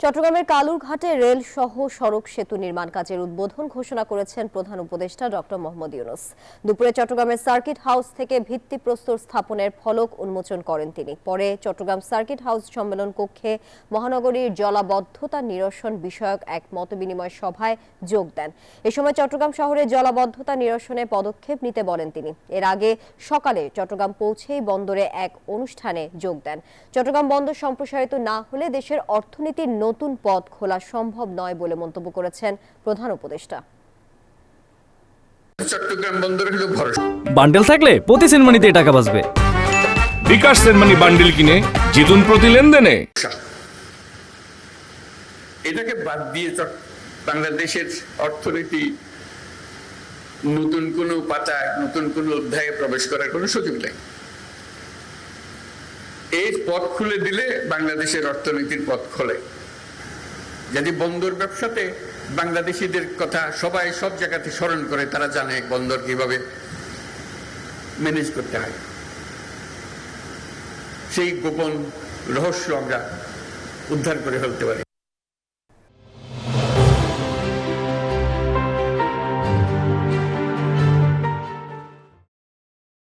চট্টগ্রামের কালুরঘাটে রেল সহ সড়ক সেতু নির্মাণ কাজের উদ্বোধন ঘোষণা করেছেন প্রধান উপদেষ্টা ডক্টর মোহাম্মদ ইউনূস। দুপুরে চট্টগ্রামের সার্কিট হাউস থেকে ভিত্তিপ্রস্তর স্থাপনের ফলক উন্মোচন করেন তিনি। পরে চট্টগ্রাম সার্কিট হাউস সম্মেলন কক্ষে মহানগরীর জলাবদ্ধতা নিরসন বিষয়ক এক মতবিনিময় সভায় যোগ দেন। এ সময় চট্টগ্রাম শহরে জলাবদ্ধতা নিরসনে পদক্ষেপ নিতে বলেন তিনি। এর আগে সকালে চট্টগ্রাম পৌঁছেই বন্দরে এক অনুষ্ঠানে যোগ দেন। চট্টগ্রাম বন্দর সম্প্রসারিত না হলে দেশের অর্থনীতির নতুন পথ খোলা সম্ভব নয় বলে মন্তব্য করেছেন প্রধান উপদেষ্টা। চট্টগ্রাম বন্দর হলো ভরসা। বান্ডেল থাকলে প্রতি সেনমানিতে টাকা বাঁচবে। বিকাশ সেনমানি বান্ডেল কিনে জিতুন প্রতি লেনদেনে। এটাকে বাদ দিয়ে বাংলাদেশের অর্থনীতি নতুন কোনো পাতায় নতুন কোনো অধ্যায়ে প্রবেশ করার কোনো সুযোগ নেই। এই পথ খুলে দিলে বাংলাদেশের অর্থনীতির পথ খোলে। যদি বন্দর ব্যবসাতে বাংলাদেশিদের কথা সবাই সব জায়গাতে স্মরণ করে, তারা জানে বন্দর কিভাবে ম্যানেজ করতে হয়। সেই গোপন রহস্য আমরা উদ্ধার করে ফেলতে পারি।